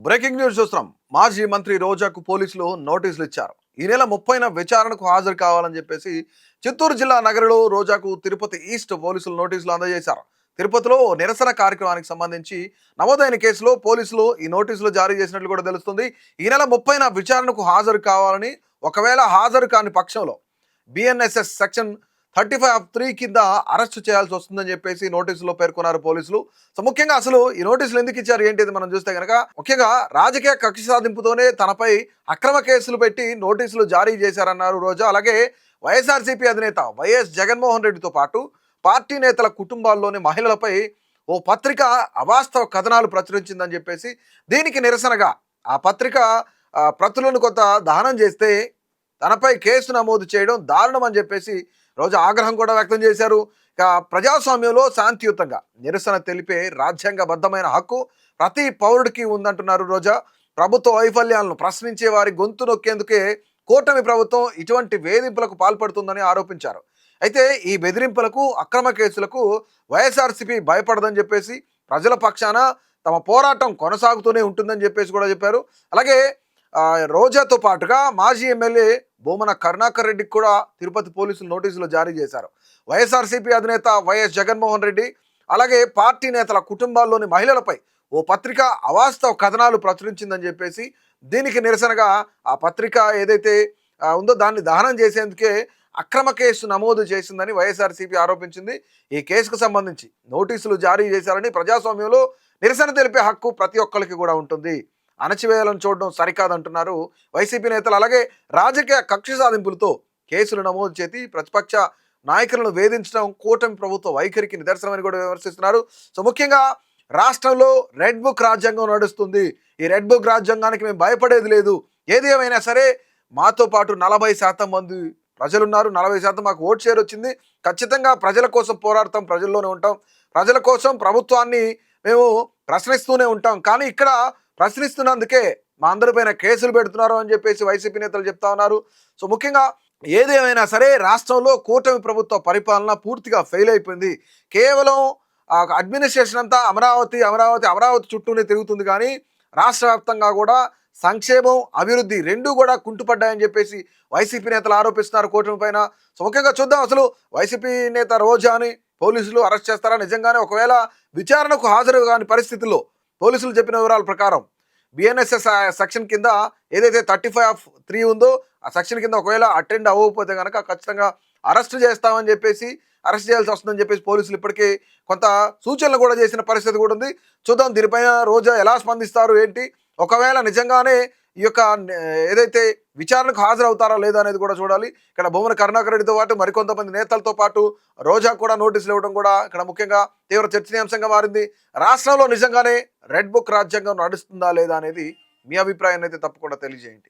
Breaking news చూస్తున్నాం. మాజీ మంత్రి రోజాకు పోలీసులు నోటీసులు ఇచ్చారు. ఈ నెల 30న విచారణకు హాజరు కావాలని చెప్పేసి చిత్తూరు జిల్లా నగరంలో రోజాకు తిరుపతి ఈస్ట్ పోలీసులు నోటీసులు అందజేశారు. తిరుపతిలో ఓ నిరసన కార్యక్రమానికి సంబంధించి నమోదైన కేసులో పోలీసులు ఈ నోటీసులు జారీ చేసినట్లు కూడా తెలుస్తుంది. ఈ నెల 30న విచారణకు హాజరు కావాలని, ఒకవేళ హాజరు కాని పక్షంలో బిఎన్ఎస్ఎస్ సెక్షన్ 35(3) కింద అరెస్టు చేయాల్సి వస్తుందని చెప్పేసి నోటీసులో పేర్కొన్నారు పోలీసులు. సో ముఖ్యంగా అసలు ఈ నోటీసులు ఎందుకు ఇచ్చారు ఏంటిది మనం చూస్తే కనుక, ముఖ్యంగా రాజకీయ కక్ష సాధింపుతోనే తనపై అక్రమ కేసులు పెట్టి నోటీసులు జారీ చేశారన్నారు రోజా. అలాగే వైఎస్ఆర్సీపీ అధినేత వైఎస్ జగన్మోహన్ రెడ్డితో పాటు పార్టీ నేతల కుటుంబాల్లోని మహిళలపై ఓ పత్రిక అవాస్తవ కథనాలు ప్రచురించిందని చెప్పేసి, దీనికి నిరసనగా ఆ పత్రిక ప్రతులను కొంత దహనం చేస్తే తనపై కేసు నమోదు చేయడం దారుణం అని చెప్పేసి రోజా ఆగ్రహం కూడా వ్యక్తం చేశారు. ఇక ప్రజాస్వామ్యంలో శాంతియుతంగా నిరసన తెలిపే రాజ్యాంగబద్ధమైన హక్కు ప్రతి పౌరుడికి ఉందంటున్నారు రోజా. ప్రభుత్వ వైఫల్యాలను ప్రశ్నించే వారి గొంతు నొక్కేందుకే కూటమి ప్రభుత్వం ఇటువంటి వేధింపులకు పాల్పడుతుందని ఆరోపించారు. అయితే ఈ బెదిరింపులకు, అక్రమ కేసులకు వైఎస్ఆర్సీపీ భయపడదని చెప్పేసి, ప్రజల పక్షాన తమ పోరాటం కొనసాగుతూనే ఉంటుందని చెప్పేసి కూడా చెప్పారు. అలాగే రోజాతో పాటుగా మాజీ ఎమ్మెల్యే భూమన కరుణాకర్ రెడ్డికి కూడా తిరుపతి పోలీసులు నోటీసులు జారీ చేశారు. వైఎస్ఆర్సీపీ అధినేత వైఎస్ జగన్మోహన్ రెడ్డి, అలాగే పార్టీ నేతల కుటుంబాల్లోని మహిళలపై ఓ పత్రిక అవాస్తవ కథనాలు ప్రచురించిందని చెప్పేసి, దీనికి నిరసనగా ఆ పత్రిక ఏదైతే ఉందో దాన్ని దహనం చేసేందుకే అక్రమ కేసు నమోదు చేసిందని వైఎస్ఆర్సీపీ ఆరోపించింది. ఈ కేసుకు సంబంధించి నోటీసులు జారీ చేశారని, ప్రజాస్వామ్యంలో నిరసన తెలిపే హక్కు ప్రతి ఒక్కరికి కూడా ఉంటుంది, అణచివేయాలని చూడడం సరికాదంటున్నారు వైసీపీ నేతలు. అలాగే రాజకీయ కక్ష సాధింపులతో కేసులు నమోదు చేసి ప్రతిపక్ష నాయకులను వేధించడం కూటమి ప్రభుత్వ వైఖరికి నిదర్శనమని కూడా విమర్శిస్తున్నారు. సో ముఖ్యంగా రాష్ట్రంలో రెడ్ బుక్ రాజ్యాంగం నడుస్తుంది. ఈ రెడ్ బుక్ రాజ్యాంగానికి మేము భయపడేది లేదు. ఏది ఏమైనా సరే మాతో పాటు 40% మంది ప్రజలున్నారు. 40% మాకు ఓట్ షేర్ వచ్చింది. ఖచ్చితంగా ప్రజల కోసం పోరాడతాం, ప్రజల్లోనే ఉంటాం, ప్రజల కోసం ప్రభుత్వాన్ని మేము ప్రశ్నిస్తూనే ఉంటాం. కానీ ఇక్కడ ప్రశ్నిస్తున్నందుకే మా అందరిపైన కేసులు పెడుతున్నారు అని చెప్పేసి వైసీపీ నేతలు చెప్తా ఉన్నారు. సో ముఖ్యంగా ఏదేమైనా సరే రాష్ట్రంలో కూటమి ప్రభుత్వ పరిపాలన పూర్తిగా ఫెయిల్ అయిపోయింది. కేవలం అడ్మినిస్ట్రేషన్ అంతా అమరావతి అమరావతి అమరావతి చుట్టూనే తిరుగుతుంది. కానీ రాష్ట్ర వ్యాప్తంగా కూడా సంక్షేమం, అభివృద్ధి రెండూ కూడా కుంటుపడ్డాయని చెప్పేసి వైసీపీ నేతలు ఆరోపిస్తున్నారు కూటమి పైన. సో ముఖ్యంగా చూద్దాం, అసలు వైసీపీ నేత రోజాని పోలీసులు అరెస్ట్ చేస్తారా? నిజంగానే ఒకవేళ విచారణకు హాజరు కాని పరిస్థితుల్లో పోలీసులు చెప్పిన వివరాల ప్రకారం బిఎన్ఎస్ఎస్ సెక్షన్ కింద ఏదైతే 35(3) ఉందో ఆ సెక్షన్ కింద ఒకవేళ అటెండ్ అవ్వకపోతే కనుక ఖచ్చితంగా అరెస్ట్ చేస్తామని చెప్పేసి, అరెస్ట్ చేయాల్సి వస్తుందని చెప్పేసి పోలీసులు ఇప్పటికీ కొంత సూచనలు కూడా చేసిన పరిస్థితి కూడా ఉంది. చూద్దాం దీనిపైన రోజా ఎలా స్పందిస్తారు ఏంటి, ఒకవేళ నిజంగానే ఈ యొక్క ఏదైతే విచారణకు హాజరవుతారా లేదా అనేది కూడా చూడాలి. ఇక్కడ భూమన కరుణాకర్ రెడ్డితో పాటు మరికొంతమంది నేతలతో పాటు రోజా కూడా నోటీసులు ఇవ్వడం కూడా ఇక్కడ ముఖ్యంగా తీవ్ర చర్చనీయాంశంగా మారింది. రాష్ట్రంలో నిజంగానే రెడ్ బుక్ రాజ్యాంగం నడుస్తుందా లేదా అనేది మీ అభిప్రాయాన్ని అయితే తప్పకుండా తెలియజేయండి.